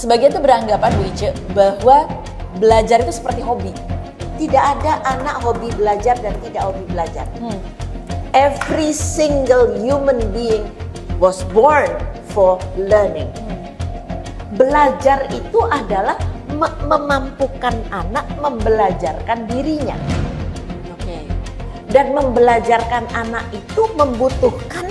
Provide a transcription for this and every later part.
sebagian tuh beranggapan Bu Ice bahwa belajar itu seperti hobi. Tidak ada anak hobi belajar dan tidak hobi belajar. Every single human being was born for learning. Belajar itu adalah memampukan anak membelajarkan dirinya. Oke. Dan membelajarkan anak itu membutuhkan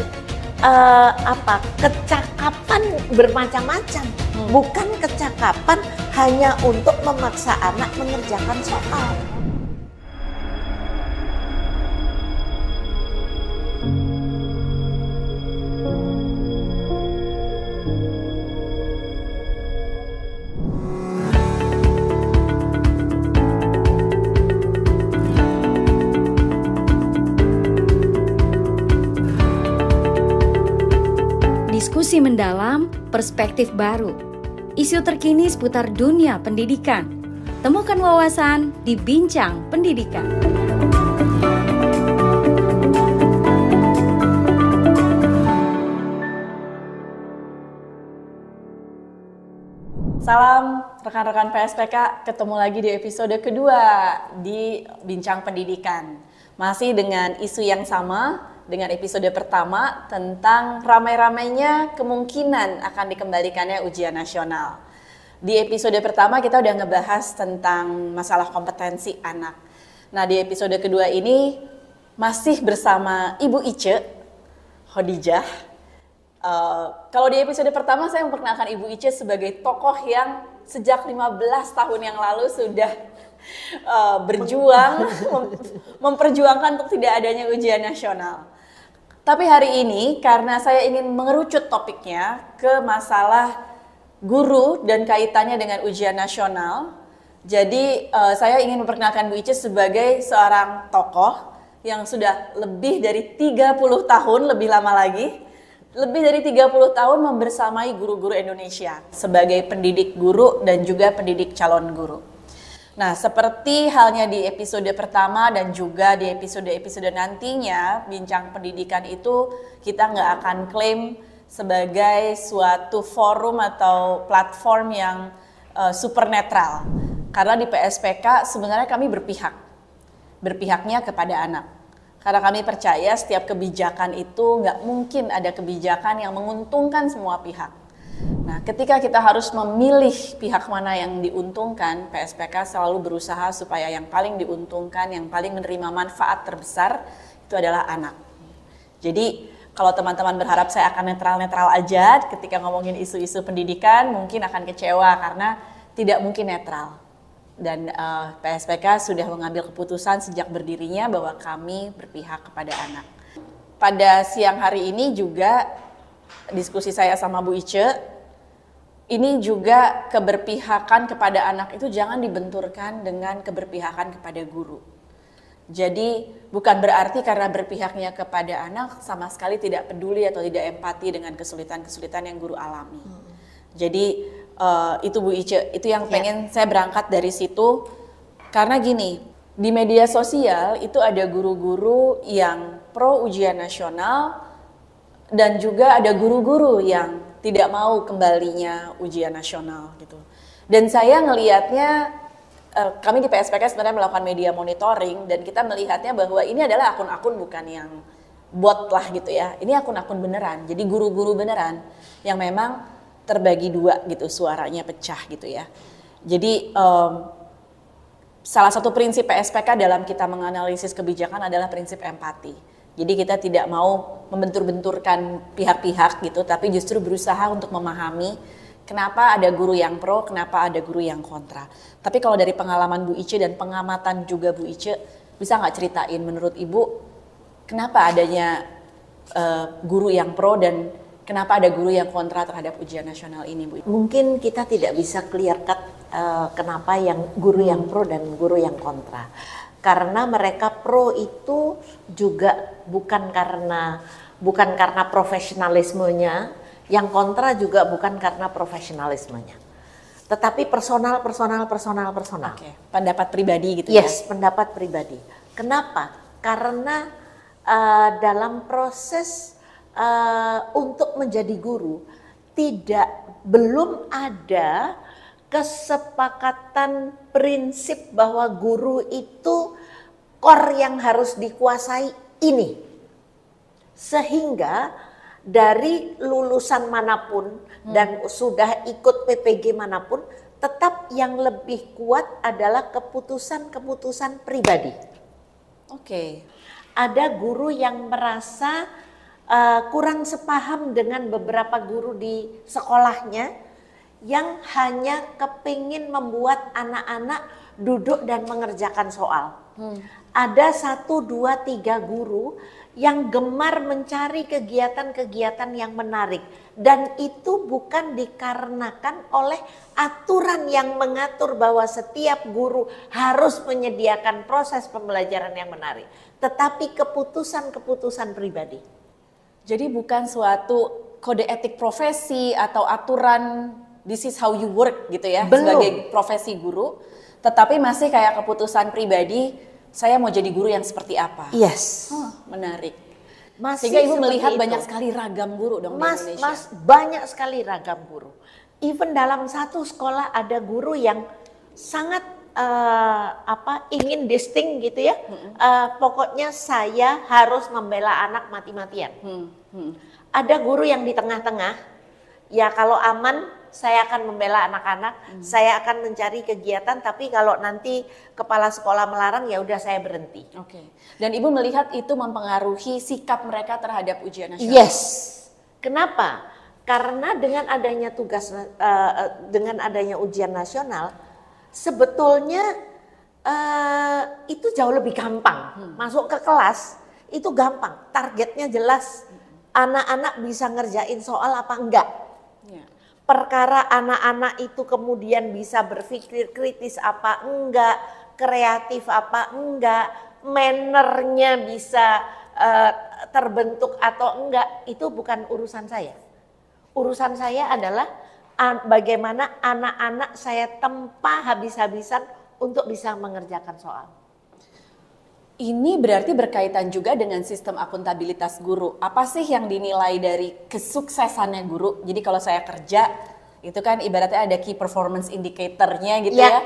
kecakapan bermacam-macam. Bukan kecakapan hanya untuk memaksa anak mengerjakan soal. Diskusi mendalam, perspektif baru, isu terkini seputar dunia pendidikan. Temukan wawasan di Bincang Pendidikan. Salam rekan-rekan PSPK, ketemu lagi di episode kedua di Bincang Pendidikan. Masih dengan isu yang sama, dengan episode pertama tentang ramai-ramainya kemungkinan akan dikembalikannya ujian nasional. Di episode pertama kita udah ngebahas tentang masalah kompetensi anak. Nah, di episode kedua ini masih bersama Ibu Ice Khadijah. Kalau di episode pertama saya memperkenalkan Ibu Ice sebagai tokoh yang sejak 15 tahun yang lalu sudah berjuang memperjuangkan untuk tidak adanya ujian nasional. Tapi hari ini karena saya ingin mengerucut topiknya ke masalah guru dan kaitannya dengan ujian nasional, jadi saya ingin memperkenalkan Bu Ice sebagai seorang tokoh yang sudah lebih dari 30 tahun, lebih lama lagi, lebih dari 30 tahun membersamai guru-guru Indonesia sebagai pendidik guru dan juga pendidik calon guru. Nah, seperti halnya di episode pertama dan juga di episode-episode nantinya, Bincang Pendidikan itu kita nggak akan klaim sebagai suatu forum atau platform yang super netral. Karena di PSPK sebenarnya kami berpihaknya kepada anak. Karena kami percaya setiap kebijakan itu nggak mungkin ada kebijakan yang menguntungkan semua pihak. Nah, ketika kita harus memilih pihak mana yang diuntungkan, PSPK selalu berusaha supaya yang paling diuntungkan, yang paling menerima manfaat terbesar itu adalah anak. Jadi, kalau teman-teman berharap saya akan netral-netral aja ketika ngomongin isu-isu pendidikan, mungkin akan kecewa karena tidak mungkin netral. Dan PSPK sudah mengambil keputusan sejak berdirinya bahwa kami berpihak kepada anak. Pada siang hari ini juga diskusi saya sama Bu Ice, ini juga keberpihakan kepada anak itu jangan dibenturkan dengan keberpihakan kepada guru. Jadi bukan berarti karena berpihaknya kepada anak sama sekali tidak peduli atau tidak empati dengan kesulitan-kesulitan yang guru alami. Jadi itu Bu Ice, itu yang pengen saya berangkat dari situ. Karena gini, di media sosial itu ada guru-guru yang pro ujian nasional dan juga ada guru-guru yang tidak mau kembalinya ujian nasional gitu. Dan saya ngelihatnya, kami di PSPK sebenarnya melakukan media monitoring dan kita melihatnya bahwa ini adalah akun-akun bukan yang bot lah gitu ya. Ini akun-akun beneran, jadi guru-guru beneran yang memang terbagi dua gitu, suaranya pecah gitu ya. Jadi salah satu prinsip PSPK dalam kita menganalisis kebijakan adalah prinsip empati. Jadi kita tidak mau membentur-benturkan pihak-pihak gitu, tapi justru berusaha untuk memahami kenapa ada guru yang pro, kenapa ada guru yang kontra. Tapi kalau dari pengalaman Bu Ice dan pengamatan juga Bu Ice, bisa nggak ceritain menurut Ibu kenapa adanya guru yang pro dan kenapa ada guru yang kontra terhadap ujian nasional ini, Bu Ice? Mungkin kita tidak bisa clear cut kenapa yang guru yang pro dan guru yang kontra. Karena mereka pro itu juga bukan karena profesionalismenya, yang kontra juga bukan karena profesionalismenya. Tetapi personal. Oke, pendapat pribadi gitu ya? Yes, pendapat pribadi. Kenapa? Karena dalam proses untuk menjadi guru, belum ada kesepakatan prinsip bahwa guru itu core yang harus dikuasai ini. Sehingga dari lulusan manapun dan sudah ikut PPG manapun, tetap yang lebih kuat adalah keputusan-keputusan pribadi. Oke. Ada guru yang merasa kurang sepaham dengan beberapa guru di sekolahnya yang hanya kepingin membuat anak-anak duduk dan mengerjakan soal. Ada 1, 2, 3 guru yang gemar mencari kegiatan-kegiatan yang menarik. Dan itu bukan dikarenakan oleh aturan yang mengatur bahwa setiap guru harus menyediakan proses pembelajaran yang menarik. Tetapi keputusan-keputusan pribadi. Jadi bukan suatu kode etik profesi atau aturan this is how you work gitu ya. Belum. Sebagai profesi guru. Tetapi masih kayak keputusan pribadi, saya mau jadi guru yang seperti apa. Yes. Menarik. Masih Sehingga Ibu seperti melihat itu. banyak sekali ragam guru dong di Indonesia. Banyak sekali ragam guru. Even dalam satu sekolah ada guru yang sangat ingin distinct gitu ya. Pokoknya saya harus membela anak mati-matian. Ada guru yang di tengah-tengah. Ya kalau aman saya akan membela anak-anak, saya akan mencari kegiatan, tapi kalau nanti kepala sekolah melarang ya udah saya berhenti. Oke. Dan Ibu melihat itu mempengaruhi sikap mereka terhadap ujian nasional. Yes. Kenapa? Karena dengan adanya dengan adanya ujian nasional, sebetulnya itu jauh lebih gampang. Masuk ke kelas itu gampang, targetnya jelas. Anak-anak bisa ngerjain soal apa enggak. Ya. Perkara anak-anak itu kemudian bisa berpikir kritis apa enggak, kreatif apa enggak, mannernya bisa terbentuk atau enggak, itu bukan urusan saya. Urusan saya adalah bagaimana anak-anak saya tempa habis-habisan untuk bisa mengerjakan soal. Ini berarti berkaitan juga dengan sistem akuntabilitas guru. Apa sih yang dinilai dari kesuksesannya guru? Jadi kalau saya kerja, itu kan ibaratnya ada key performance indicator-nya gitu ya.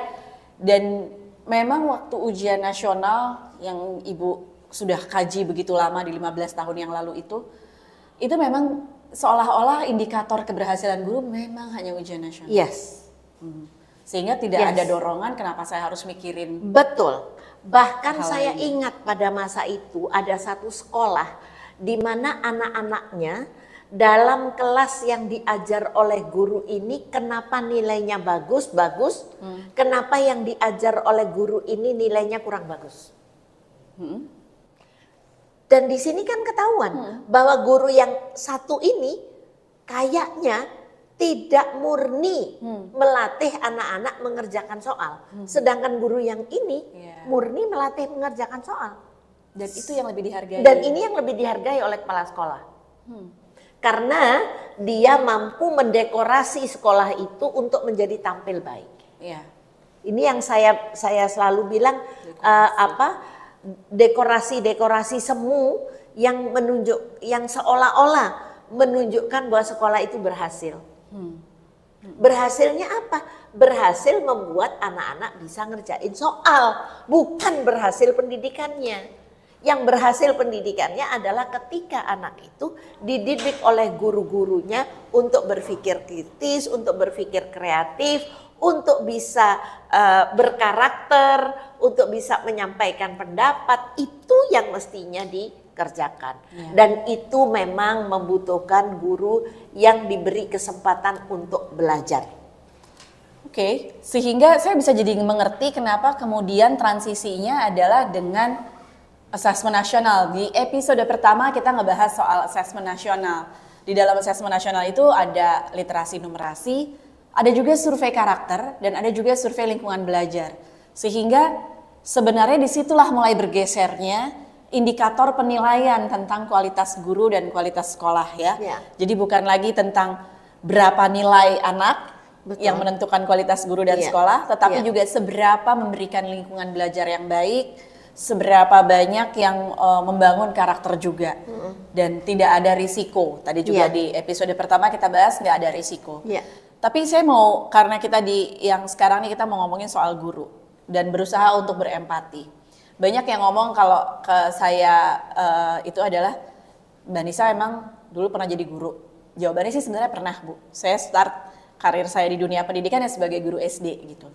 Dan memang waktu ujian nasional yang Ibu sudah kaji begitu lama di 15 tahun yang lalu itu memang seolah-olah indikator keberhasilan guru memang hanya ujian nasional. Yes. Sehingga tidak ada dorongan kenapa saya harus mikirin. Betul. Bahkan Hal saya lainnya. ingat pada masa itu ada satu sekolah di mana anak-anaknya dalam kelas yang diajar oleh guru ini kenapa nilainya bagus, kenapa yang diajar oleh guru ini nilainya kurang bagus. Dan di sini kan ketahuan bahwa guru yang satu ini kayaknya tidak murni melatih anak-anak mengerjakan soal. Sedangkan guru yang ini murni melatih mengerjakan soal. Dan itu yang lebih dihargai. Dan ini yang lebih dihargai oleh kepala sekolah. Karena dia mampu mendekorasi sekolah itu untuk menjadi tampil baik. Iya. Ini yang saya selalu bilang dekorasi semu yang yang seolah-olah menunjukkan bahwa sekolah itu berhasil. Berhasilnya apa? Berhasil membuat anak-anak bisa ngerjain soal, bukan berhasil pendidikannya. Yang berhasil pendidikannya adalah ketika anak itu dididik oleh guru-gurunya untuk berpikir kritis, untuk berpikir kreatif, untuk bisa berkarakter, untuk bisa menyampaikan pendapat. Itu yang mestinya dikerjakan. Dan itu memang membutuhkan guru yang diberi kesempatan untuk belajar. Oke, sehingga saya bisa jadi mengerti kenapa kemudian transisinya adalah dengan asesmen nasional. Di episode pertama kita ngebahas soal asesmen nasional. Di dalam asesmen nasional itu ada literasi numerasi, ada juga survei karakter, dan ada juga survei lingkungan belajar. Sehingga sebenarnya disitulah mulai bergesernya indikator penilaian tentang kualitas guru dan kualitas sekolah ya. Jadi bukan lagi tentang berapa nilai anak yang menentukan kualitas guru dan sekolah, tetapi juga seberapa memberikan lingkungan belajar yang baik, seberapa banyak yang membangun karakter juga dan tidak ada risiko. Tadi juga di episode pertama kita bahas nggak ada risiko. Tapi saya mau, karena kita yang sekarang nih kita mau ngomongin soal guru dan berusaha untuk berempati. Banyak yang ngomong kalau ke saya itu adalah, Mbak Nisa emang dulu pernah jadi guru. Jawabannya sih sebenarnya pernah, Bu. Saya start karir saya di dunia pendidikan ya sebagai guru SD gitu.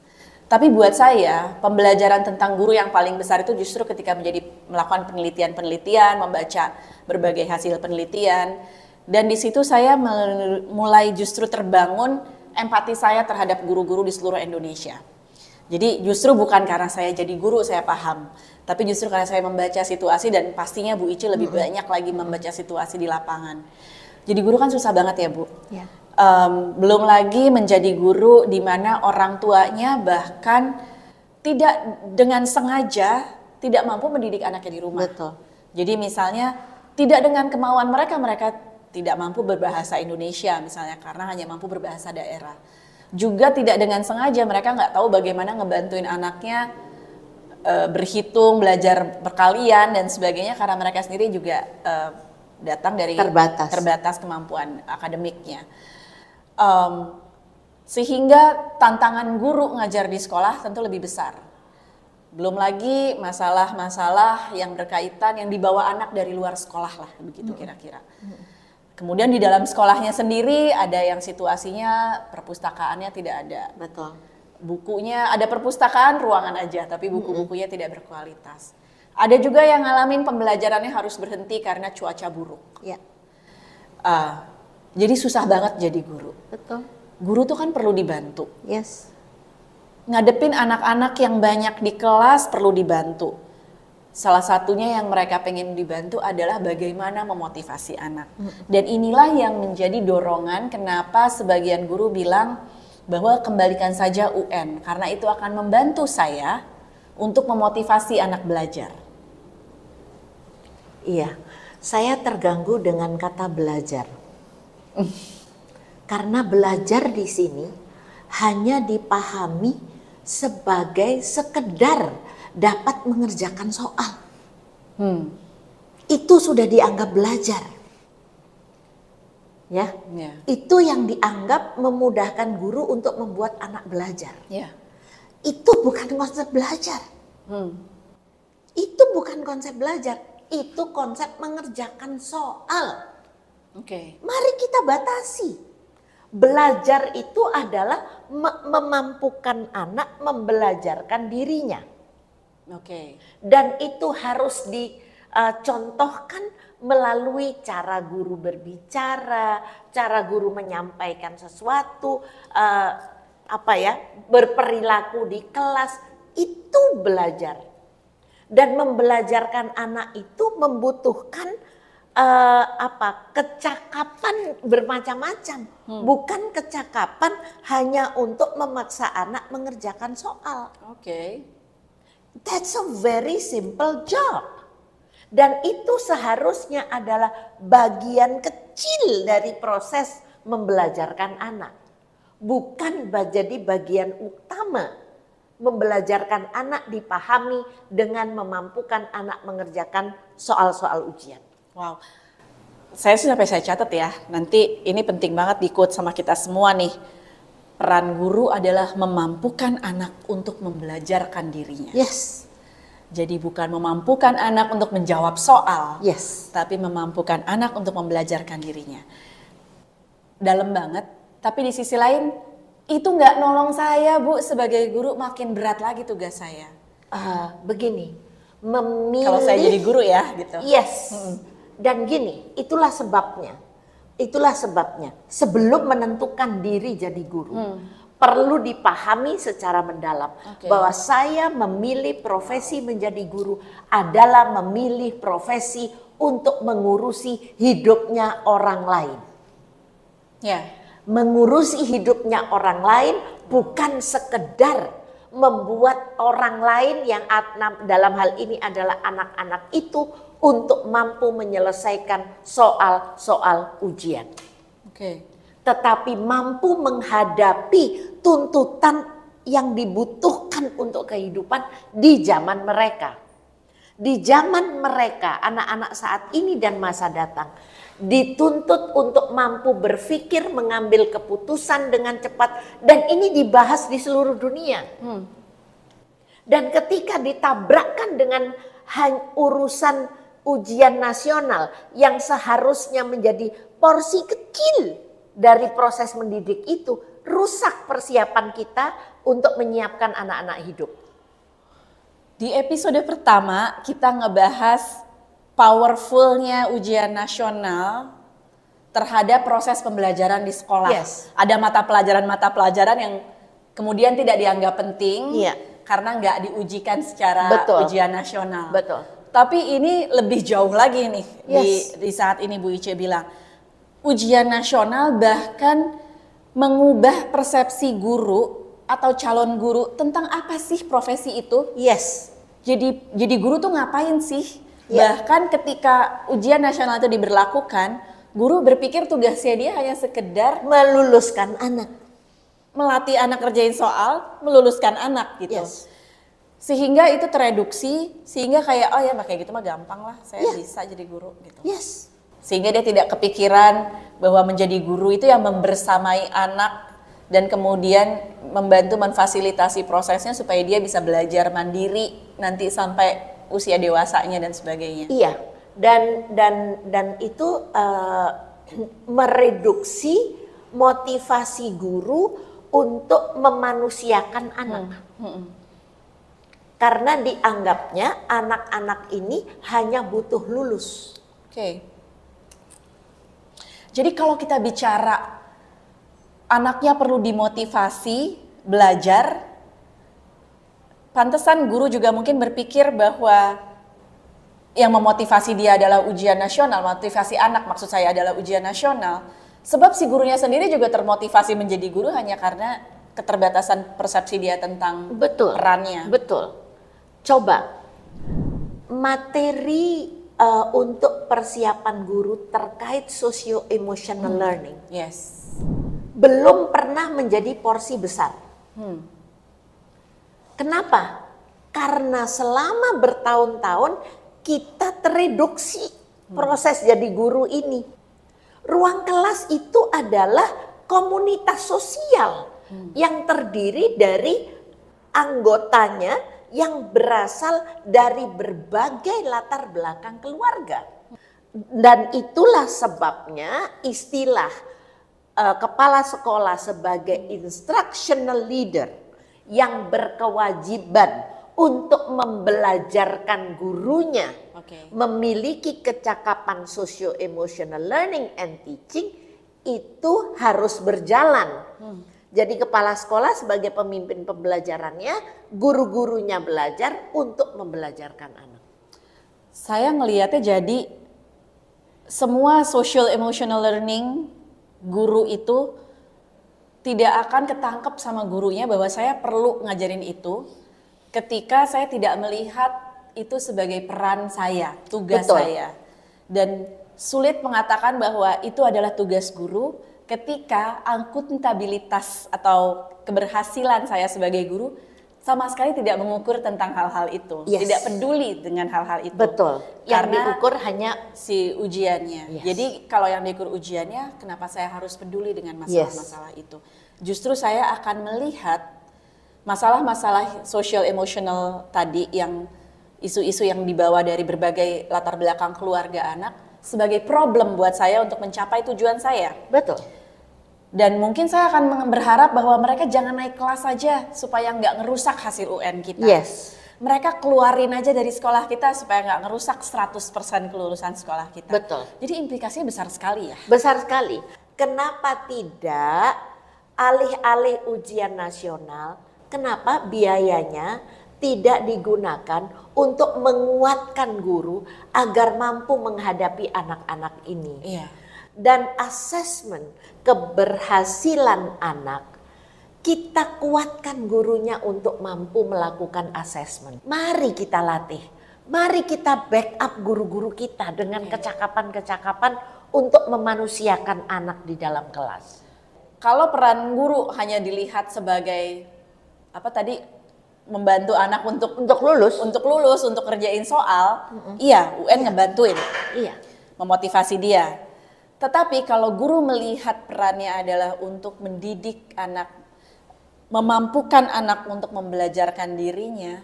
Tapi buat saya, pembelajaran tentang guru yang paling besar itu justru ketika melakukan penelitian-penelitian, membaca berbagai hasil penelitian. Dan di situ saya mulai justru terbangun empati saya terhadap guru-guru di seluruh Indonesia. Jadi justru bukan karena saya jadi guru saya paham, tapi justru karena saya membaca situasi dan pastinya Bu Ici lebih banyak lagi membaca situasi di lapangan. Jadi guru kan susah banget ya Bu. Belum lagi menjadi guru di mana orang tuanya bahkan tidak dengan sengaja tidak mampu mendidik anaknya di rumah. Betul. Jadi misalnya tidak dengan kemauan mereka tidak mampu berbahasa Indonesia misalnya karena hanya mampu berbahasa daerah. Juga tidak dengan sengaja mereka nggak tahu bagaimana ngebantuin anaknya berhitung, belajar perkalian dan sebagainya karena mereka sendiri juga datang dari terbatas kemampuan akademiknya. Sehingga tantangan guru ngajar di sekolah tentu lebih besar. Belum lagi masalah-masalah yang berkaitan yang dibawa anak dari luar sekolah lah, begitu kira-kira. Kemudian di dalam sekolahnya sendiri ada yang situasinya perpustakaannya tidak ada. Betul. Bukunya ada perpustakaan ruangan aja, tapi buku-bukunya tidak berkualitas. Ada juga yang ngalamin pembelajarannya harus berhenti karena cuaca buruk. Jadi susah banget jadi guru. Betul. Guru tuh kan perlu dibantu. Yes. Ngadepin anak-anak yang banyak di kelas perlu dibantu. Salah satunya yang mereka pengen dibantu adalah bagaimana memotivasi anak. Dan inilah yang menjadi dorongan kenapa sebagian guru bilang bahwa kembalikan saja UN. Karena itu akan membantu saya untuk memotivasi anak belajar. Iya, saya terganggu dengan kata belajar. Karena belajar di sini hanya dipahami sebagai sekedar dapat mengerjakan soal. Itu sudah dianggap belajar. Ya. Itu yang dianggap memudahkan guru untuk membuat anak belajar. Itu bukan konsep belajar. Itu bukan konsep belajar. Itu konsep mengerjakan soal. Mari kita batasi. Belajar itu adalah memampukan anak membelajarkan dirinya. Dan itu harus dicontohkan melalui cara guru berbicara, cara guru menyampaikan sesuatu, berperilaku di kelas, itu belajar. Dan membelajarkan anak itu membutuhkan kecakapan bermacam-macam, bukan kecakapan hanya untuk memaksa anak mengerjakan soal. That's a very simple job. Dan itu seharusnya adalah bagian kecil dari proses membelajarkan anak. Bukan jadi bagian utama. Membelajarkan anak dipahami dengan memampukan anak mengerjakan soal-soal ujian. Wow, saya catat ya, nanti ini penting banget di-quote sama kita semua nih. Peran guru adalah memampukan anak untuk membelajarkan dirinya. Yes. Jadi bukan memampukan anak untuk menjawab soal, yes, tapi memampukan anak untuk membelajarkan dirinya. Dalam banget, tapi di sisi lain itu nggak nolong saya Bu sebagai guru, makin berat lagi tugas saya. Begini, memilih. Kalau saya jadi guru ya gitu. Yes. Dan gini, itulah sebabnya. Sebelum menentukan diri jadi guru, perlu dipahami secara mendalam bahwa saya memilih profesi menjadi guru adalah memilih profesi untuk mengurusi hidupnya orang lain. Mengurusi hidupnya orang lain bukan sekedar membuat orang lain yang dalam hal ini adalah anak-anak itu untuk mampu menyelesaikan soal-soal ujian. Tetapi mampu menghadapi tuntutan yang dibutuhkan untuk kehidupan di zaman mereka. Di zaman mereka, anak-anak saat ini dan masa datang, dituntut untuk mampu berpikir, mengambil keputusan dengan cepat, dan ini dibahas di seluruh dunia. Dan ketika ditabrakkan dengan urusan ujian nasional yang seharusnya menjadi porsi kecil dari proses mendidik itu, rusak persiapan kita untuk menyiapkan anak-anak hidup. Di episode pertama kita ngebahas powerfulnya ujian nasional terhadap proses pembelajaran di sekolah. Yes. Ada mata pelajaran yang kemudian tidak dianggap penting karena nggak diujikan secara ujian nasional. Betul. Tapi ini lebih jauh lagi nih di saat ini Bu Ice bilang ujian nasional bahkan mengubah persepsi guru atau calon guru tentang apa sih profesi itu. Yes. Jadi guru tuh ngapain sih? Bahkan ketika ujian nasional itu diberlakukan, guru berpikir tugasnya dia hanya sekedar meluluskan anak. Melatih anak kerjain soal, meluluskan anak gitu. Yes. Sehingga itu tereduksi, sehingga kayak oh ya kayak gitu mah gampang lah, saya bisa jadi guru gitu. Yes. Sehingga dia tidak kepikiran bahwa menjadi guru itu yang membersamai anak dan kemudian membantu memfasilitasi prosesnya supaya dia bisa belajar mandiri nanti sampai usia dewasanya dan sebagainya. Iya, dan itu mereduksi motivasi guru untuk memanusiakan anak. Karena dianggapnya anak-anak ini hanya butuh lulus. Oke. Jadi kalau kita bicara anaknya perlu dimotivasi belajar, pantesan guru juga mungkin berpikir bahwa yang memotivasi dia adalah ujian nasional, motivasi anak maksud saya adalah ujian nasional. Sebab si gurunya sendiri juga termotivasi menjadi guru hanya karena keterbatasan persepsi dia tentang perannya. Betul. Coba materi untuk persiapan guru terkait socio-emotional learning. Yes. Belum pernah menjadi porsi besar. Kenapa? Karena selama bertahun-tahun kita tereduksi proses jadi guru ini. Ruang kelas itu adalah komunitas sosial yang terdiri dari anggotanya yang berasal dari berbagai latar belakang keluarga. Dan itulah sebabnya istilah kepala sekolah sebagai instructional leader yang berkewajiban untuk membelajarkan gurunya memiliki kecakapan socio-emotional learning and teaching itu harus berjalan. Jadi kepala sekolah sebagai pemimpin pembelajarannya, guru-gurunya belajar untuk membelajarkan anak. Saya ngelihatnya jadi semua social emotional learning guru itu tidak akan ketangkep sama gurunya bahwa saya perlu ngajarin itu ketika saya tidak melihat itu sebagai peran saya, tugas saya. Dan sulit mengatakan bahwa itu adalah tugas guru ketika akuntabilitas atau keberhasilan saya sebagai guru sama sekali tidak mengukur tentang hal-hal itu, tidak peduli dengan hal-hal itu. Betul. Yang diukur hanya si ujiannya. Jadi kalau yang diukur ujiannya, kenapa saya harus peduli dengan masalah-masalah itu? Justru saya akan melihat masalah-masalah social emotional tadi yang isu-isu yang dibawa dari berbagai latar belakang keluarga anak sebagai problem buat saya untuk mencapai tujuan saya. Betul. Dan mungkin saya akan berharap bahwa mereka jangan naik kelas saja supaya nggak ngerusak hasil UN kita. Yes. Mereka keluarin aja dari sekolah kita supaya nggak ngerusak 100% kelulusan sekolah kita. Betul. Jadi implikasinya besar sekali ya. Besar sekali. Kenapa tidak alih-alih ujian nasional, kenapa biayanya tidak digunakan untuk menguatkan guru agar mampu menghadapi anak-anak ini? Iya. Dan asesmen keberhasilan anak, kita kuatkan gurunya untuk mampu melakukan asesmen. Mari kita latih, mari kita backup guru-guru kita dengan kecakapan-kecakapan untuk memanusiakan anak di dalam kelas. Kalau peran guru hanya dilihat sebagai apa tadi membantu anak untuk lulus. untuk kerjain soal, iya UN ngebantuin, Iya. memotivasi dia. Tetapi kalau guru melihat perannya adalah untuk mendidik anak, memampukan anak untuk membelajarkan dirinya,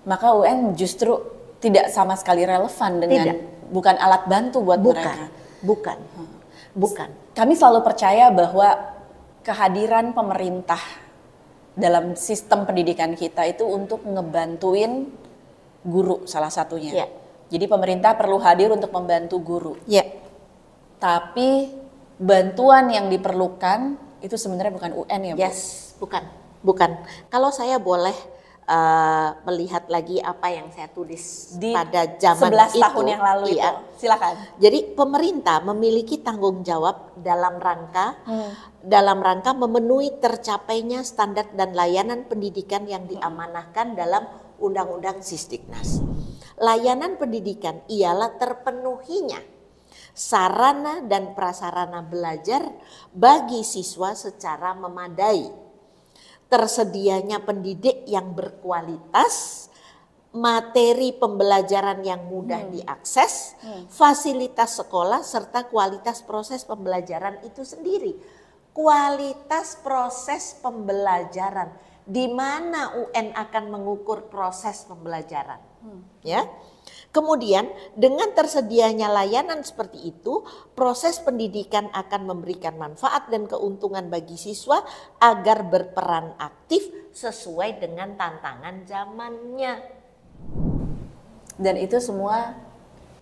maka UN justru tidak sama sekali relevan dengan bukan alat bantu buat mereka. Bukan. Kami selalu percaya bahwa kehadiran pemerintah dalam sistem pendidikan kita itu untuk ngebantuin guru salah satunya. Ya. Jadi pemerintah perlu hadir untuk membantu guru. Ya. Tapi bantuan yang diperlukan itu sebenarnya bukan UN ya, Bu? Yes, bukan. Kalau saya boleh melihat lagi apa yang saya tulis Di pada zaman 11 itu. tahun yang lalu Iya. itu. Silakan. Jadi pemerintah memiliki tanggung jawab dalam rangka memenuhi tercapainya standar dan layanan pendidikan yang diamanahkan dalam Undang-Undang Sisdiknas. Layanan pendidikan ialah terpenuhinya sarana dan prasarana belajar bagi siswa secara memadai, tersedianya pendidik yang berkualitas, materi pembelajaran yang mudah diakses, fasilitas sekolah, serta kualitas proses pembelajaran itu sendiri. Kualitas proses pembelajaran, di mana UN akan mengukur proses pembelajaran, ya. Kemudian dengan tersedianya layanan seperti itu, proses pendidikan akan memberikan manfaat dan keuntungan bagi siswa agar berperan aktif sesuai dengan tantangan zamannya. Dan itu semua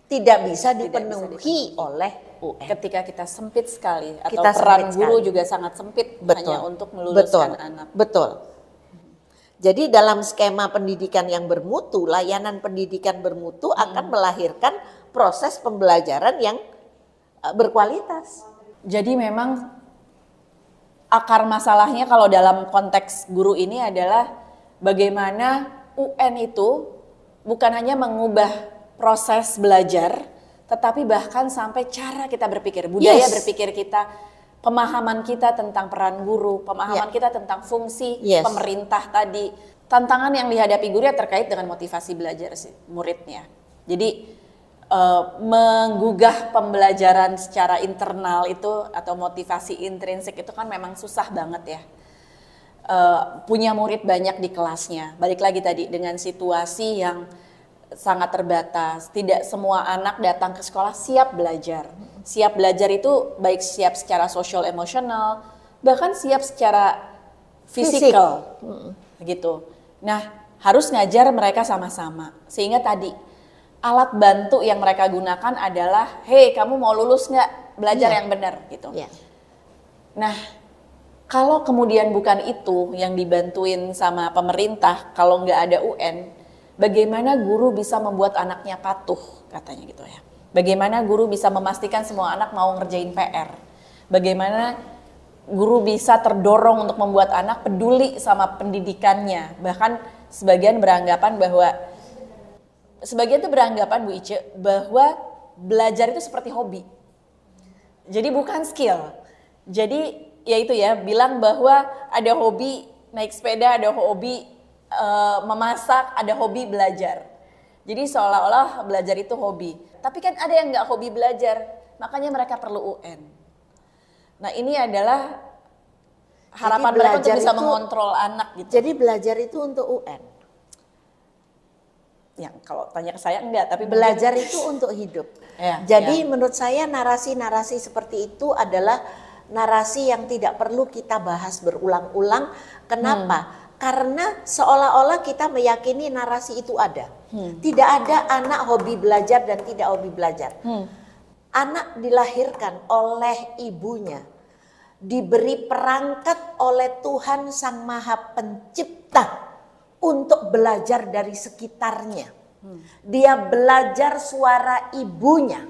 Tidak bisa Tidak dipenuhi oleh UN. ketika kita sempit sekali atau Kita peran sempit guru sekali. juga sangat sempit Betul. hanya untuk meluluskan Betul. anak. Betul. Jadi dalam skema pendidikan yang bermutu, layanan pendidikan bermutu akan melahirkan proses pembelajaran yang berkualitas. Jadi memang akar masalahnya kalau dalam konteks guru ini adalah bagaimana UN itu bukan hanya mengubah proses belajar, tetapi bahkan sampai cara kita berpikir, budaya berpikir kita, pemahaman kita tentang peran guru, pemahaman kita tentang fungsi pemerintah tadi. Tantangan yang dihadapi guru ya terkait dengan motivasi belajar muridnya. Jadi menggugah pembelajaran secara internal itu atau motivasi intrinsik itu kan memang susah banget ya. Punya murid banyak di kelasnya. Balik lagi tadi dengan situasi yang sangat terbatas. Tidak semua anak datang ke sekolah siap belajar. Siap belajar itu baik siap secara sosial emosional, bahkan siap secara fisikal. Gitu. Nah, harus ngajar mereka sama-sama. Sehingga tadi alat bantu yang mereka gunakan adalah, "Hei, kamu mau lulus nggak? Belajar yang benar," gitu. Nah, kalau kemudian bukan itu yang dibantuin sama pemerintah, kalau nggak ada UN, bagaimana guru bisa membuat anaknya patuh, katanya gitu ya. Bagaimana guru bisa memastikan semua anak mau ngerjain PR. Bagaimana guru bisa terdorong untuk membuat anak peduli sama pendidikannya. Bahkan sebagian beranggapan Bu Ice, bahwa belajar itu seperti hobi. Jadi bukan skill. Jadi ya itu ya, bilang bahwa ada hobi naik sepeda, ada hobi memasak, ada hobi belajar. Jadi seolah-olah belajar itu hobi. Tapi kan ada yang nggak hobi belajar, makanya mereka perlu UN. Nah ini adalah harapan mereka untuk bisa mengontrol anak gitu. Jadi belajar itu untuk UN. Ya kalau tanya ke saya enggak, tapi Belajar itu untuk hidup. Jadi menurut saya narasi-narasi seperti itu adalah narasi yang tidak perlu kita bahas berulang-ulang. Kenapa? Karena seolah-olah kita meyakini narasi itu ada. Tidak ada anak hobi belajar dan tidak hobi belajar. Anak dilahirkan oleh ibunya, diberi perangkat oleh Tuhan Sang Maha Pencipta untuk belajar dari sekitarnya. Dia belajar suara ibunya.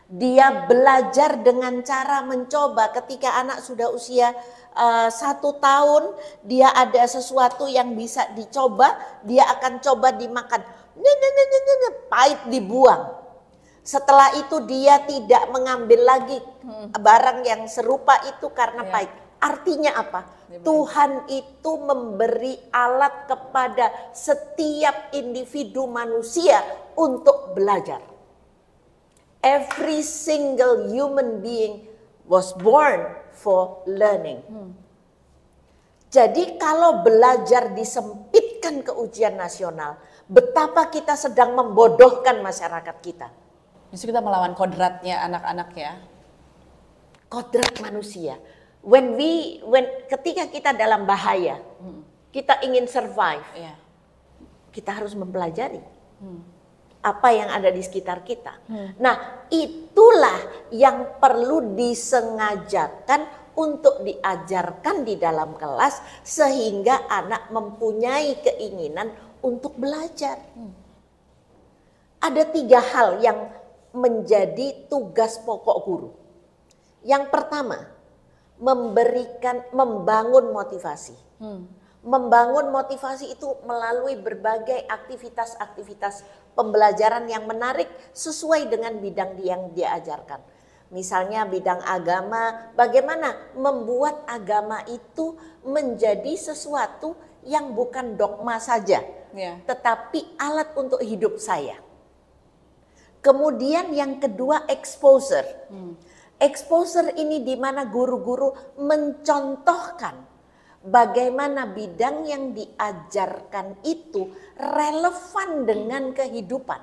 Dia belajar dengan cara mencoba. Ketika anak sudah usia 1 tahun, dia ada sesuatu yang bisa dicoba, dia akan coba dimakan. Pahit dibuang. Setelah itu dia tidak mengambil lagi barang yang serupa itu karena pahit. Artinya apa? Tuhan itu memberi alat kepada setiap individu manusia untuk belajar. Every single human being was born for learning. Jadi kalau belajar disempitkan ke ujian nasional, betapa kita sedang membodohkan masyarakat kita. Justru kita melawan kodratnya anak-anak ya. Kodrat manusia. Ketika kita dalam bahaya, kita ingin survive, kita harus mempelajari apa yang ada di sekitar kita. Nah, itulah yang perlu disengajakan untuk diajarkan di dalam kelas sehingga anak mempunyai keinginan untuk belajar. Ada 3 hal yang menjadi tugas pokok guru. Yang pertama, membangun motivasi. Membangun motivasi itu melalui berbagai aktivitas-aktivitas pembelajaran yang menarik sesuai dengan bidang yang dia ajarkan. Misalnya bidang agama, bagaimana membuat agama itu menjadi sesuatu yang bukan dogma saja, tetapi alat untuk hidup saya. Kemudian yang kedua, exposure. Exposure ini di mana guru-guru mencontohkan bagaimana bidang yang diajarkan itu relevan dengan kehidupan.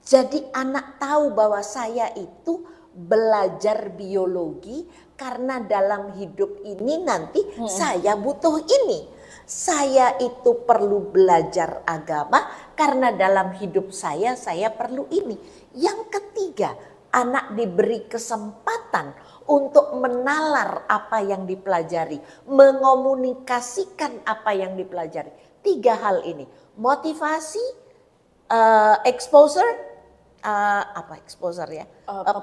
Jadi anak tahu bahwa saya itu belajar biologi karena dalam hidup ini nanti saya butuh ini. Saya itu perlu belajar agama karena dalam hidup saya perlu ini. Yang ketiga, anak diberi kesempatan untuk menalar apa yang dipelajari, mengomunikasikan apa yang dipelajari. 3 hal ini, motivasi, exposure,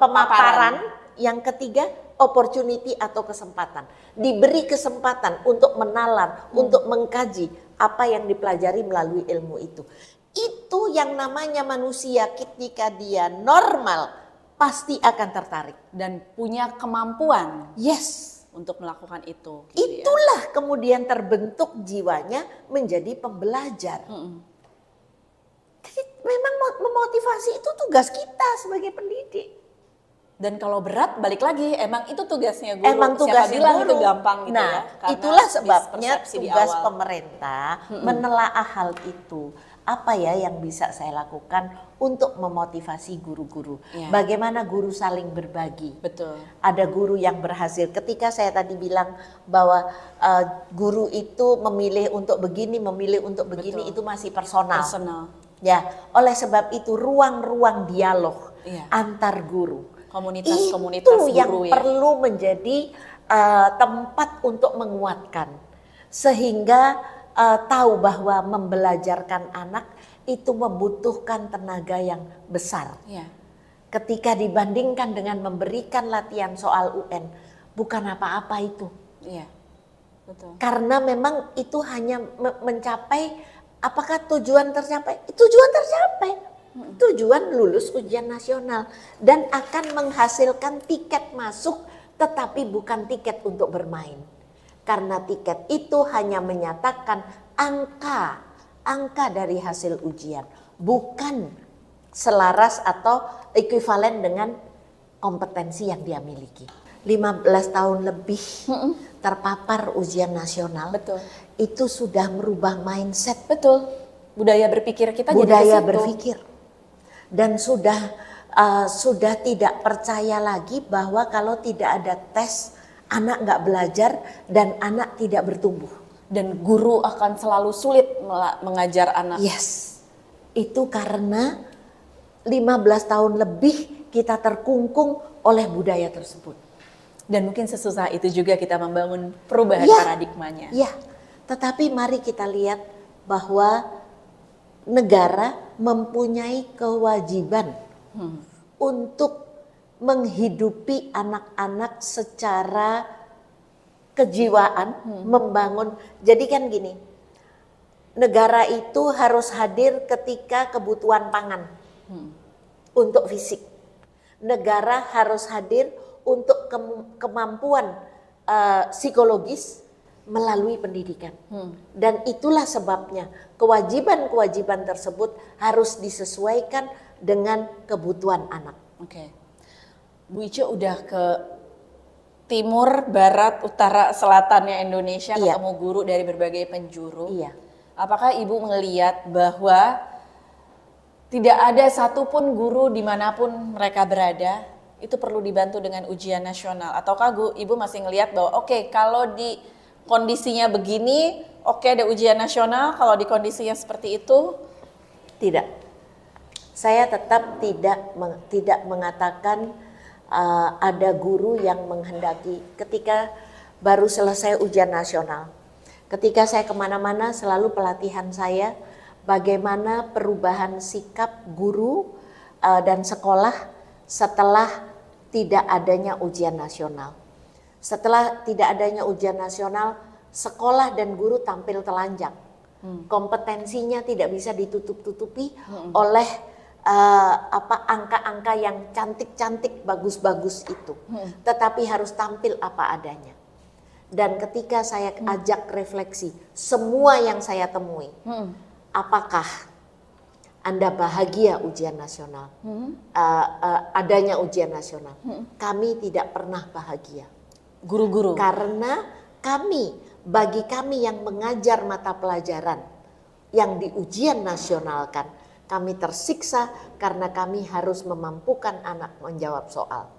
pemaparan. Yang ketiga, opportunity atau kesempatan. Diberi kesempatan untuk menalar, untuk mengkaji apa yang dipelajari melalui ilmu itu. Itu yang namanya manusia ketika dia normal pasti akan tertarik dan punya kemampuan untuk melakukan itu. Itulah kemudian terbentuk jiwanya menjadi pembelajar. Jadi memang memotivasi itu tugas kita sebagai pendidik. Dan kalau berat balik lagi emang itu tugasnya guru. Emang tugasnya guru. Itu gampang gitu nah, ya. Itulah sebabnya tugas pemerintah menelaah hal itu. Apa ya yang bisa saya lakukan untuk memotivasi guru-guru? Bagaimana guru saling berbagi? Betul. Ada guru yang berhasil. Ketika saya tadi bilang bahwa guru itu memilih untuk begini, memilih untuk begini, itu masih personal. Ya, oleh sebab itu ruang-ruang dialog antar guru. Komunitas-komunitas itu yang guru perlu menjadi tempat untuk menguatkan. Sehingga tahu bahwa membelajarkan anak itu membutuhkan tenaga yang besar. Ketika dibandingkan dengan memberikan latihan soal UN, bukan apa-apa itu. Betul. Karena memang itu hanya mencapai, apakah tujuan tercapai? Tujuan tercapai. Tujuan lulus ujian nasional dan akan menghasilkan tiket masuk, tetapi bukan tiket untuk bermain. Karena tiket itu hanya menyatakan angka dari hasil ujian, bukan selaras atau ekuivalen dengan kompetensi yang dia miliki. 15 tahun lebih terpapar ujian nasional. Betul. Itu sudah merubah mindset. Betul. Budaya berpikir kita budaya jadi ke berpikir. Dan sudah tidak percaya lagi bahwa kalau tidak ada tes, anak nggak belajar dan anak tidak bertumbuh. Dan guru akan selalu sulit mengajar anak. Itu karena 15 tahun lebih kita terkungkung oleh budaya tersebut. Dan mungkin sesusah itu juga kita membangun perubahan paradigmanya. Tetapi mari kita lihat bahwa negara mempunyai kewajiban untuk menghidupi anak-anak secara kejiwaan, membangun. Jadi kan gini, negara itu harus hadir ketika kebutuhan pangan untuk fisik. Negara harus hadir untuk kemampuan psikologis melalui pendidikan. Dan itulah sebabnya kewajiban-kewajiban tersebut harus disesuaikan dengan kebutuhan anak. Oke. Bu Ice udah ke timur, barat, utara, selatannya Indonesia, Iya. ketemu guru dari berbagai penjuru. Iya. Apakah Ibu melihat bahwa tidak ada satupun guru dimanapun mereka berada itu perlu dibantu dengan ujian nasional? Ataukah Ibu masih ngelihat bahwa oke, kalau di kondisinya begini, oke ada ujian nasional, kalau di kondisinya seperti itu? Tidak. Saya tetap tidak mengatakan ada guru yang menghendaki ketika baru selesai ujian nasional. Ketika saya kemana-mana selalu pelatihan saya bagaimana perubahan sikap guru dan sekolah setelah tidak adanya ujian nasional. Setelah tidak adanya ujian nasional, sekolah dan guru tampil telanjang. Kompetensinya tidak bisa ditutup-tutupi oleh angka-angka yang cantik-cantik, bagus-bagus itu. Tetapi harus tampil apa adanya. Dan ketika saya ajak refleksi, semua yang saya temui, apakah Anda bahagia ujian nasional? Adanya ujian nasional. Kami tidak pernah bahagia. Guru-guru. Karena bagi kami yang mengajar mata pelajaran yang di ujian nasionalkan, kami tersiksa karena kami harus memampukan anak menjawab soal.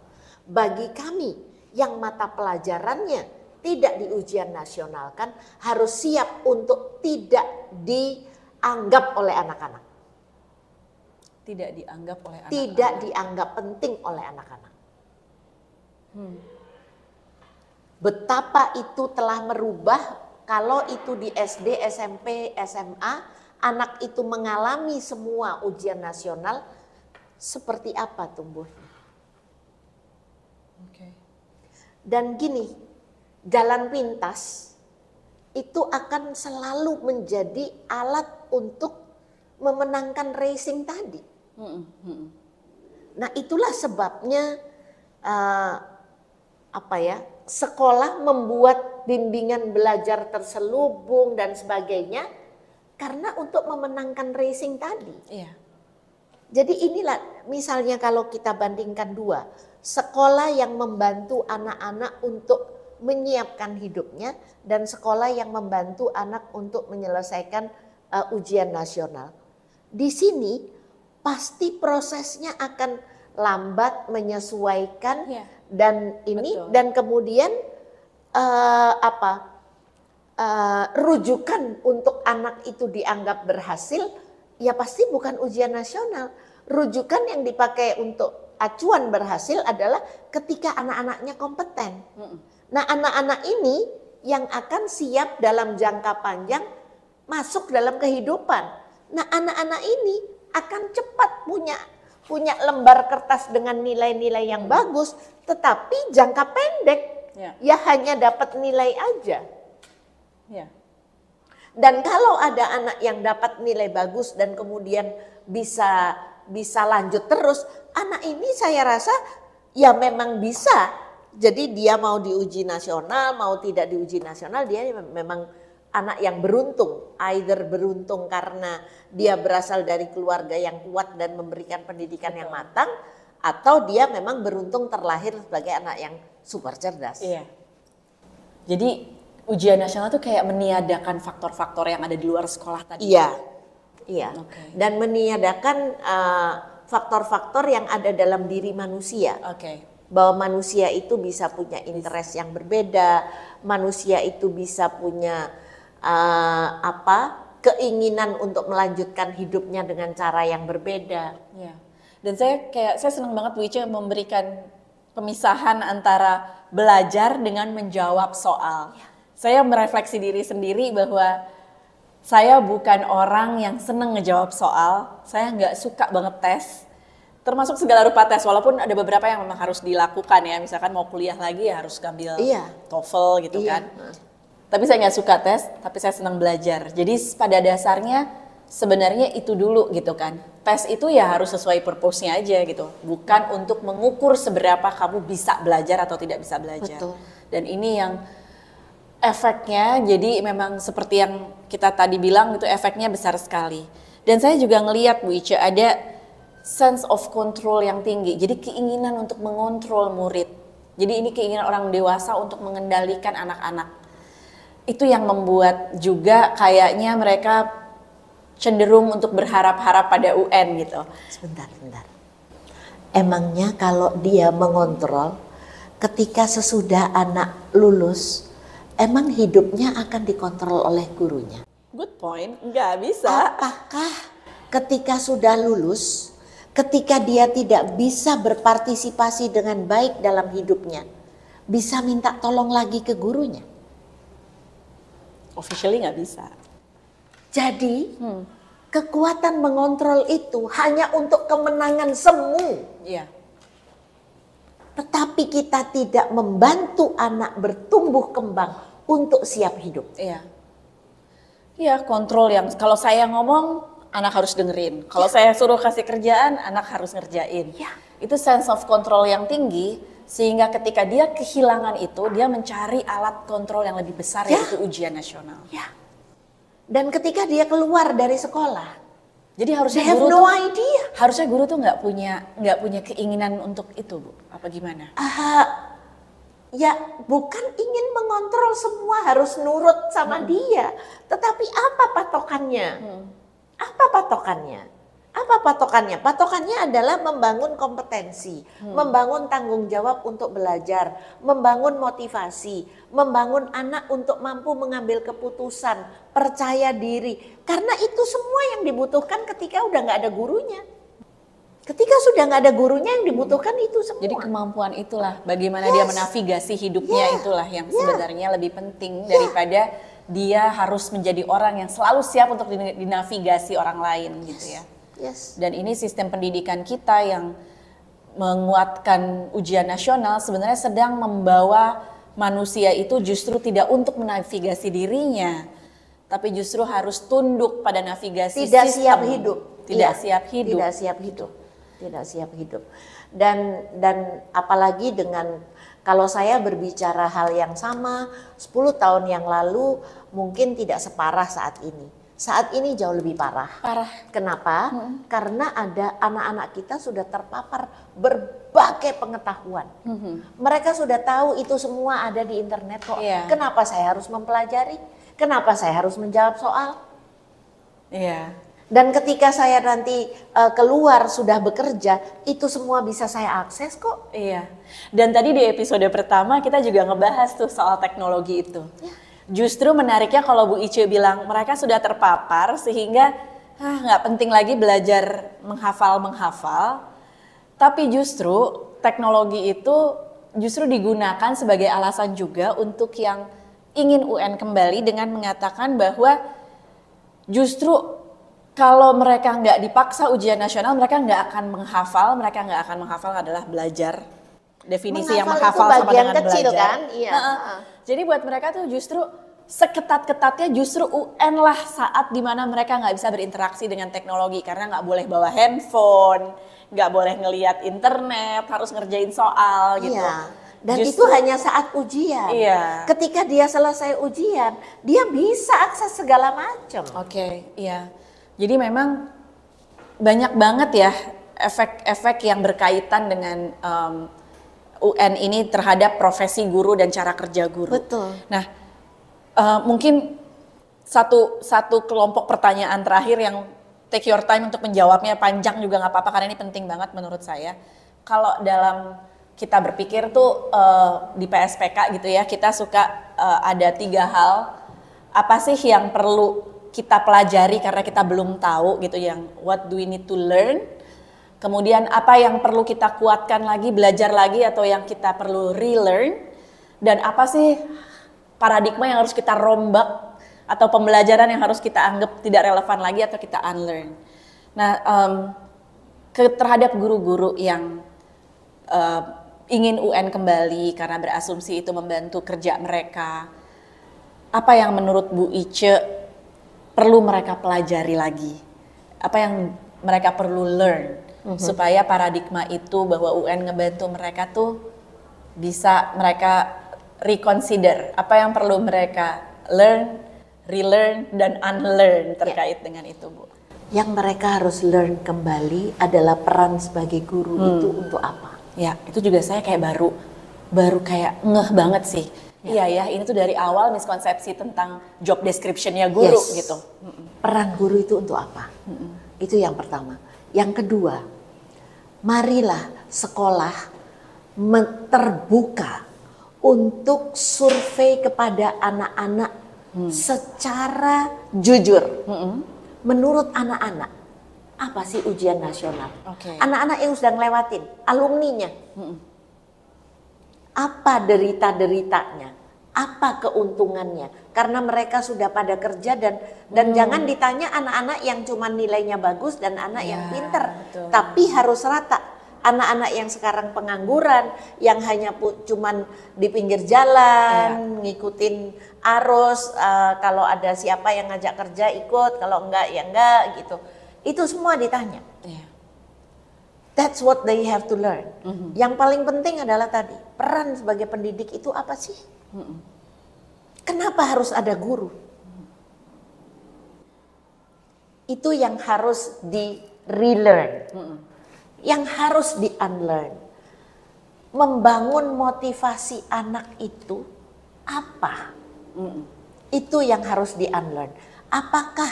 Bagi kami yang mata pelajarannya tidak di ujian nasionalkan, harus siap untuk tidak dianggap oleh anak-anak. Tidak dianggap oleh anak-anak. Tidak dianggap penting oleh anak-anak. Betapa itu telah merubah kalau itu di SD, SMP, SMA, anak itu mengalami semua ujian nasional, seperti apa tumbuhnya. Dan gini, jalan pintas itu akan selalu menjadi alat untuk memenangkan racing tadi. Nah itulah sebabnya sekolah membuat bimbingan belajar terselubung dan sebagainya karena untuk memenangkan racing tadi. Iya. Jadi inilah misalnya kalau kita bandingkan dua, sekolah yang membantu anak-anak untuk menyiapkan hidupnya dan sekolah yang membantu anak untuk menyelesaikan ujian nasional. Di sini pasti prosesnya akan lambat menyesuaikan. Iya. Dan ini Betul. dan kemudian rujukan untuk anak itu dianggap berhasil ya pasti bukan ujian nasional. Rujukan yang dipakai untuk acuan berhasil adalah ketika anak-anaknya kompeten. Nah anak-anak ini yang akan siap dalam jangka panjang masuk dalam kehidupan. Nah anak-anak ini akan cepat punya lembar kertas dengan nilai-nilai yang bagus, tetapi jangka pendek ya hanya dapat nilai aja. Ya. Dan kalau ada anak yang dapat nilai bagus dan kemudian bisa lanjut terus, anak ini saya rasa ya memang bisa. Jadi dia mau diuji nasional, mau tidak diuji nasional, dia memang anak yang beruntung. Either beruntung karena dia berasal dari keluarga yang kuat dan memberikan pendidikan yang matang, atau dia memang beruntung terlahir sebagai anak yang super cerdas. Iya. Jadi ujian nasional tuh kayak meniadakan faktor-faktor yang ada di luar sekolah tadi. Iya, iya. Okay. Dan meniadakan faktor-faktor yang ada dalam diri manusia. Bahwa manusia itu bisa punya interest yang berbeda, manusia itu bisa punya keinginan untuk melanjutkan hidupnya dengan cara yang berbeda. Ya. Dan saya senang banget Bu Ice memberikan pemisahan antara belajar dengan menjawab soal. Ya. Saya merefleksi diri sendiri bahwa saya bukan orang yang senang ngejawab soal. Saya nggak suka banget tes. Termasuk segala rupa tes, walaupun ada beberapa yang memang harus dilakukan ya. Misalkan mau kuliah lagi ya harus ngambil TOEFL gitu kan. Tapi saya nggak suka tes, tapi saya senang belajar. Jadi pada dasarnya sebenarnya itu dulu gitu kan. Tes itu ya harus sesuai purpose-nya aja gitu. Bukan untuk mengukur seberapa kamu bisa belajar atau tidak bisa belajar. Betul. Dan ini yang efeknya, jadi memang seperti yang kita tadi bilang, itu efeknya besar sekali. Dan saya juga ngelihat Bu Ice ada sense of control yang tinggi, jadi keinginan untuk mengontrol murid. Jadi ini keinginan orang dewasa untuk mengendalikan anak-anak. Itu yang membuat juga kayaknya mereka cenderung untuk berharap-harap pada UN gitu. Sebentar. Emangnya kalau dia mengontrol, ketika sesudah anak lulus, emang hidupnya akan dikontrol oleh gurunya? Good point, nggak bisa. Apakah ketika sudah lulus, ketika dia tidak bisa berpartisipasi dengan baik dalam hidupnya, bisa minta tolong lagi ke gurunya? Officially nggak bisa. Jadi kekuatan mengontrol itu hanya untuk kemenangan semu. Iya. Tetapi kita tidak membantu anak bertumbuh kembang untuk siap hidup. Iya. Iya, kontrol yang kalau saya ngomong anak harus dengerin. Kalau saya suruh kasih kerjaan, anak harus ngerjain. Ya. Itu sense of control yang tinggi sehingga ketika dia kehilangan itu, dia mencari alat kontrol yang lebih besar yaitu ujian nasional. Ya. Dan ketika dia keluar dari sekolah, jadi harusnya they have guru no tuh, idea. harusnya guru tuh nggak punya keinginan untuk itu, Bu. Apa gimana? Ya bukan ingin mengontrol semua harus nurut sama dia. Tetapi apa patokannya? Apa patokannya? Apa patokannya? Patokannya adalah membangun kompetensi, membangun tanggung jawab untuk belajar, membangun motivasi, membangun anak untuk mampu mengambil keputusan, percaya diri. Karena itu semua yang dibutuhkan ketika udah nggak ada gurunya. Ketika sudah nggak ada gurunya, yang dibutuhkan itu semua. Jadi kemampuan itulah, bagaimana dia menavigasi hidupnya itulah yang sebenarnya lebih penting daripada dia harus menjadi orang yang selalu siap untuk dinavigasi orang lain gitu ya. Yes. Dan ini sistem pendidikan kita yang menguatkan ujian nasional sebenarnya sedang membawa manusia itu justru tidak untuk menavigasi dirinya, tapi justru harus tunduk pada navigasi Tidak sistem. siap hidup. Tidak Iya, siap hidup. Tidak siap hidup. Tidak siap hidup. Dan apalagi dengan kalau saya berbicara hal yang sama 10 tahun yang lalu mungkin tidak separah saat ini. Saat ini jauh lebih parah. Kenapa? Karena ada anak-anak kita sudah terpapar berbagai pengetahuan. Mereka sudah tahu itu semua ada di internet kok. Iya. Kenapa saya harus mempelajari? Kenapa saya harus menjawab soal? Iya. Dan ketika saya nanti keluar sudah bekerja, itu semua bisa saya akses kok. Iya. Dan tadi di episode pertama kita juga ngebahas tuh soal teknologi itu. Ya. Justru menariknya kalau Bu Ice bilang mereka sudah terpapar sehingga nggak penting lagi belajar menghafal. Tapi justru teknologi itu justru digunakan sebagai alasan juga untuk yang ingin UN kembali dengan mengatakan bahwa justru kalau mereka nggak dipaksa ujian nasional, mereka nggak akan menghafal. Mereka nggak akan menghafal adalah belajar. Definisi yang menghafal sama dengan kecil, belajar. Kan? Iya. Jadi buat mereka tuh justru seketat-ketatnya justru UN lah saat dimana mereka nggak bisa berinteraksi dengan teknologi. Karena nggak boleh bawa handphone, nggak boleh ngelihat internet, harus ngerjain soal gitu. Iya. Dan Justru- itu hanya saat ujian. Iya. Ketika dia selesai ujian, dia bisa akses segala macam. Oke, iya. Jadi memang banyak banget ya efek-efek yang berkaitan dengan UN ini terhadap profesi guru dan cara kerja guru. Betul. Nah, mungkin satu kelompok pertanyaan terakhir yang take your time untuk menjawabnya, panjang juga nggak apa-apa karena ini penting banget menurut saya. Kalau dalam kita berpikir tuh di PSPK gitu ya, kita suka ada 3 hal. Apa sih yang perlu kita pelajari karena kita belum tahu gitu, yang what do we need to learn? Kemudian apa yang perlu kita kuatkan lagi, belajar lagi, atau yang kita perlu relearn? Dan apa sih paradigma yang harus kita rombak atau pembelajaran yang harus kita anggap tidak relevan lagi atau kita unlearn? Nah, terhadap guru-guru yang ingin UN kembali karena berasumsi itu membantu kerja mereka, apa yang menurut Bu Ice perlu mereka pelajari lagi? Apa yang mereka perlu learn? Supaya paradigma itu bahwa UN ngebantu mereka tuh bisa mereka reconsider? Apa yang perlu mereka learn, relearn, dan unlearn terkait dengan itu, Bu? Yang mereka harus learn kembali adalah peran sebagai guru itu untuk apa? Ya, itu juga saya kayak baru kayak ngeh banget sih. Iya ya, ini tuh dari awal miskonsepsi tentang job description-nya guru gitu. Peran guru itu untuk apa? Itu yang pertama. Yang kedua, marilah sekolah terbuka untuk survei kepada anak-anak secara jujur. Menurut anak-anak, apa sih ujian nasional? Anak-anak yang sudah ngelewatin, alumninya. Apa derita-deritanya? Apa keuntungannya? Karena mereka sudah pada kerja dan jangan ditanya anak-anak yang cuma nilainya bagus dan anak yang pinter. Betul. Tapi harus rata. Anak-anak yang sekarang pengangguran, yang hanya cuman di pinggir jalan, ngikutin arus, kalau ada siapa yang ngajak kerja ikut, kalau enggak ya enggak gitu. Itu semua ditanya. That's what they have to learn. Yang paling penting adalah tadi, peran sebagai pendidik itu apa sih? Kenapa harus ada guru? Itu yang harus di-relearn. Yang harus di-unlearn. Membangun motivasi anak itu apa? Itu yang harus di-unlearn. Apakah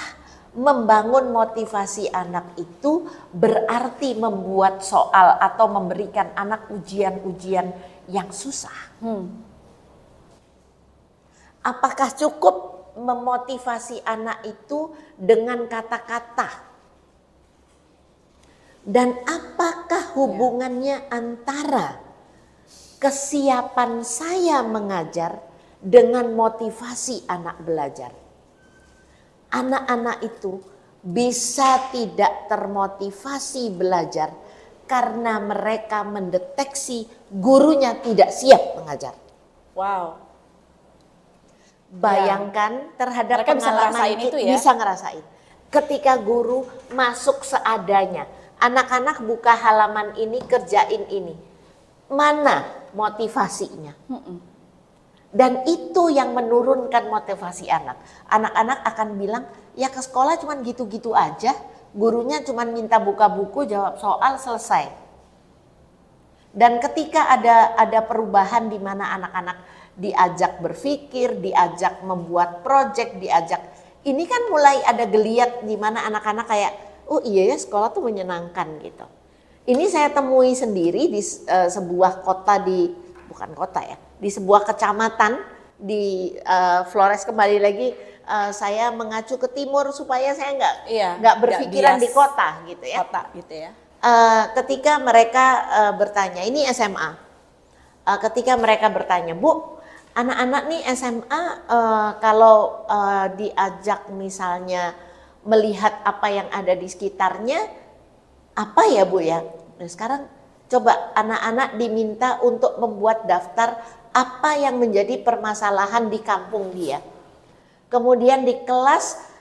membangun motivasi anak itu berarti membuat soal atau memberikan anak ujian-ujian yang susah? Apakah cukup memotivasi anak itu dengan kata-kata? Dan apakah hubungannya antara kesiapan saya mengajar dengan motivasi anak belajar? Anak-anak itu bisa tidak termotivasi belajar karena mereka mendeteksi gurunya tidak siap mengajar. Wow. Bayangkan terhadap mereka bisa pengalaman ngerasain itu ya? Bisa ngerasain. Ketika guru masuk seadanya, anak-anak buka halaman ini, kerjain ini. Mana motivasinya? Dan itu yang menurunkan motivasi anak. Anak-anak akan bilang, ya ke sekolah cuman gitu-gitu aja. Gurunya cuman minta buka buku, jawab soal, selesai. Dan ketika ada perubahan di mana anak-anak diajak berpikir, diajak membuat proyek, ini kan mulai ada geliat di mana anak-anak kayak, oh iya ya sekolah tuh menyenangkan gitu. Ini saya temui sendiri di sebuah kota bukan kota ya, di sebuah kecamatan di Flores. Kembali lagi saya mengacu ke timur supaya saya nggak berpikiran di kota gitu ya. Kota gitu ya. Ketika mereka bertanya, ini SMA. Ketika mereka bertanya, Bu, anak-anak nih SMA kalau diajak misalnya melihat apa yang ada di sekitarnya, apa ya Bu ya? Nah sekarang coba anak-anak diminta untuk membuat daftar apa yang menjadi permasalahan di kampung dia. Kemudian di kelas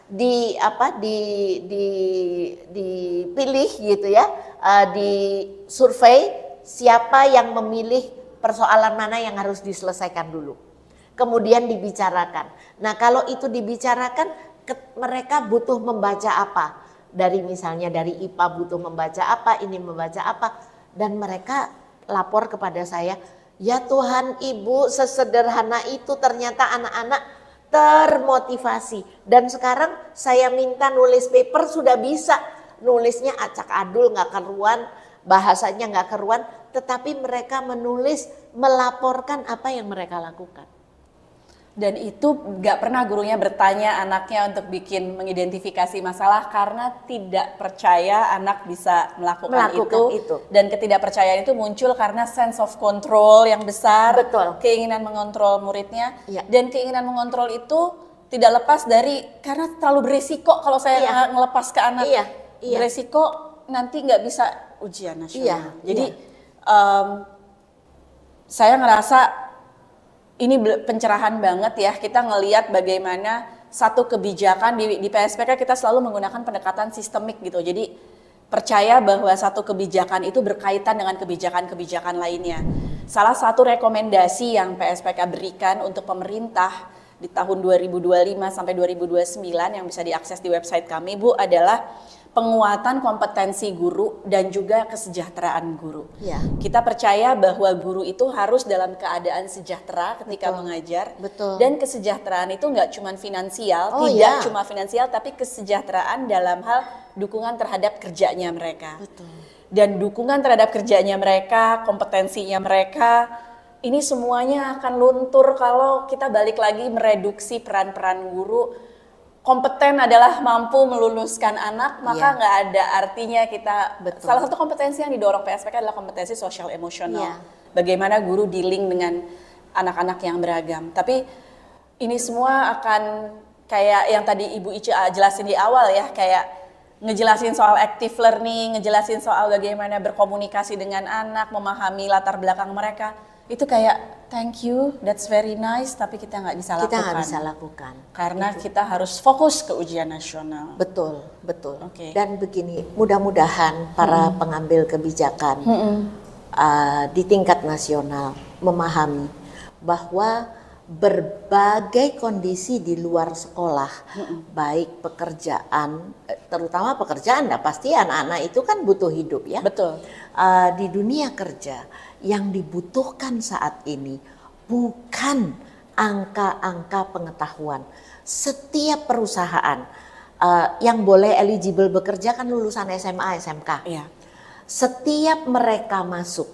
dipilih gitu ya, di survei siapa yang memilih persoalan mana yang harus diselesaikan dulu. Kemudian dibicarakan. Nah kalau itu dibicarakan, mereka butuh membaca apa? Misalnya dari IPA butuh membaca apa, ini membaca apa. Dan mereka lapor kepada saya, ya Tuhan Ibu sesederhana itu ternyata anak-anak termotivasi. Dan sekarang saya minta nulis paper sudah bisa. Nulisnya acak adul gak keruan, bahasanya gak keruan. Tetapi mereka menulis, melaporkan apa yang mereka lakukan. Dan itu gak pernah gurunya bertanya anaknya untuk mengidentifikasi masalah karena tidak percaya anak bisa melakukan itu. Dan ketidakpercayaan itu muncul karena sense of control yang besar. Betul. Keinginan mengontrol muridnya. Dan keinginan mengontrol itu tidak lepas dari, karena terlalu berisiko kalau saya ngelepas ke anak. Berisiko nanti gak bisa ujian nasional. Jadi saya ngerasa ini pencerahan banget ya, kita ngelihat bagaimana satu kebijakan di PSPK kita selalu menggunakan pendekatan sistemik gitu. Jadi percaya bahwa satu kebijakan itu berkaitan dengan kebijakan-kebijakan lainnya. Salah satu rekomendasi yang PSPK berikan untuk pemerintah di tahun 2025 sampai 2029 yang bisa diakses di website kami, Bu, adalah penguatan kompetensi guru dan juga kesejahteraan guru. Ya. Kita percaya bahwa guru itu harus dalam keadaan sejahtera ketika mengajar. Betul. Dan kesejahteraan itu nggak cuma finansial, Oh, tidak ya. cuma finansial, tapi kesejahteraan dalam hal dukungan terhadap kerjanya mereka. Betul. Dan dukungan terhadap kerjanya mereka, kompetensinya mereka, ini semuanya akan luntur kalau kita balik lagi mereduksi peran-peran guru. Kompeten adalah mampu meluluskan anak, maka nggak ada artinya kita. Betul. Salah satu kompetensi yang didorong PSPK adalah kompetensi sosial emosional. Iya. Bagaimana guru dealing dengan anak-anak yang beragam. Tapi ini semua akan kayak yang tadi Ibu Ice jelasin di awal ya, kayak ngejelasin soal active learning, ngejelasin soal bagaimana berkomunikasi dengan anak, memahami latar belakang mereka. Itu kayak thank you, that's very nice, tapi kita nggak bisa lakukan. Kita nggak bisa lakukan. Karena kita harus fokus ke ujian nasional. Betul, betul. Oke. Dan begini, mudah-mudahan para pengambil kebijakan di tingkat nasional memahami bahwa berbagai kondisi di luar sekolah, baik pekerjaan, terutama pekerjaan, pasti anak-anak itu kan butuh hidup ya. Betul. Di dunia kerja yang dibutuhkan saat ini bukan angka-angka pengetahuan. Setiap perusahaan yang boleh eligible bekerja kan lulusan SMA, SMK. Iya. Setiap mereka masuk,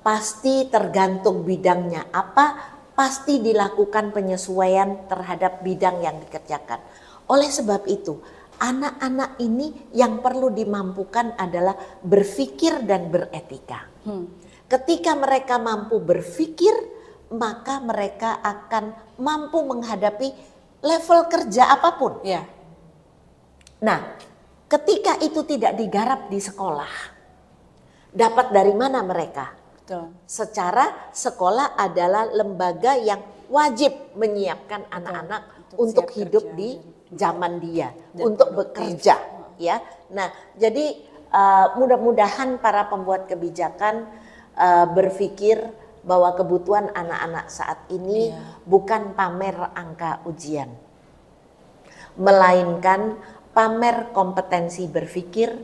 pasti tergantung bidangnya apa, pasti dilakukan penyesuaian terhadap bidang yang dikerjakan. Oleh sebab itu, anak-anak ini yang perlu dimampukan adalah berpikir dan beretika. Ketika mereka mampu berpikir, maka mereka akan mampu menghadapi level kerja apapun. Iya. Nah, ketika itu tidak digarap di sekolah, dapat dari mana mereka? Betul. Secara sekolah adalah lembaga yang wajib menyiapkan anak-anak untuk siap hidup kerja. di zaman dia, Dan untuk produktif. bekerja, ya. Nah, jadi mudah-mudahan para pembuat kebijakan berpikir bahwa kebutuhan anak-anak saat ini bukan pamer angka ujian, melainkan pamer kompetensi berpikir,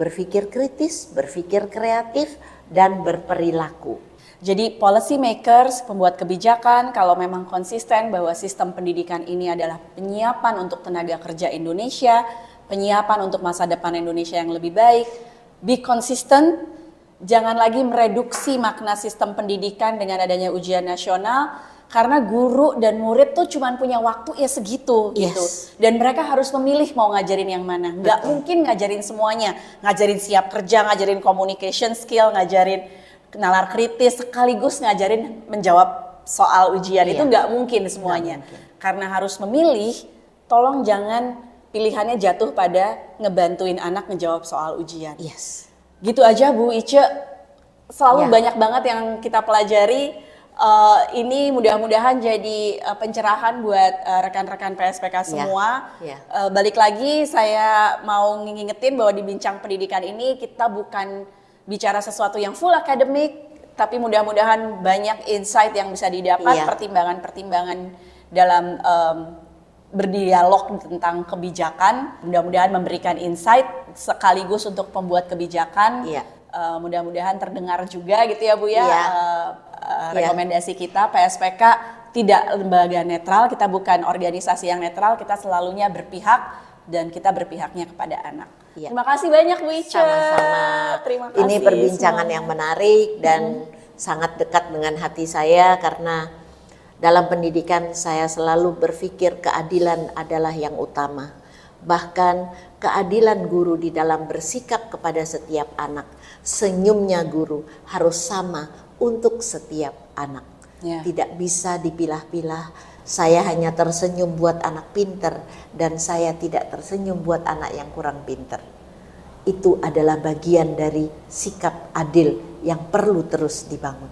berpikir kritis, berpikir kreatif, dan berperilaku. Jadi policy makers, pembuat kebijakan, kalau memang konsisten bahwa sistem pendidikan ini adalah penyiapan untuk tenaga kerja Indonesia, penyiapan untuk masa depan Indonesia yang lebih baik, be consistent. Jangan lagi mereduksi makna sistem pendidikan dengan adanya ujian nasional, karena guru dan murid tuh cuma punya waktu ya segitu gitu. Dan mereka harus memilih mau ngajarin yang mana. Nggak mungkin ngajarin semuanya, ngajarin siap kerja, ngajarin communication skill, ngajarin nalar kritis, sekaligus ngajarin menjawab soal ujian. Itu nggak mungkin semuanya. Karena harus memilih, tolong jangan pilihannya jatuh pada ngebantuin anak ngejawab soal ujian. Gitu aja Bu Ice, selalu banyak banget yang kita pelajari. Ini mudah-mudahan jadi pencerahan buat rekan-rekan PSPK semua. Balik lagi saya mau ngingetin bahwa di Bincang Pendidikan ini kita bukan bicara sesuatu yang full akademik, tapi mudah-mudahan banyak insight yang bisa didapat, pertimbangan-pertimbangan dalam berdialog tentang kebijakan, mudah-mudahan memberikan insight sekaligus untuk pembuat kebijakan. Mudah-mudahan terdengar juga gitu ya Bu ya. Rekomendasi kita PSPK tidak lembaga netral, kita bukan organisasi yang netral, kita selalunya berpihak dan kita berpihaknya kepada anak. Terima kasih banyak Bu Ice. Sama-sama. Terima kasih. Ini perbincangan semuanya yang menarik dan sangat dekat dengan hati saya, karena dalam pendidikan saya selalu berpikir keadilan adalah yang utama. Bahkan keadilan guru di dalam bersikap kepada setiap anak. Senyumnya guru harus sama untuk setiap anak. Tidak bisa dipilah-pilah. Saya hanya tersenyum buat anak pinter dan saya tidak tersenyum buat anak yang kurang pinter. Itu adalah bagian dari sikap adil yang perlu terus dibangun.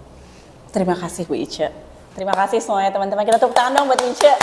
Terima kasih Bu Ice. Terima kasih semuanya teman-teman. Kita tepuk tangan dong buat Bu Ice.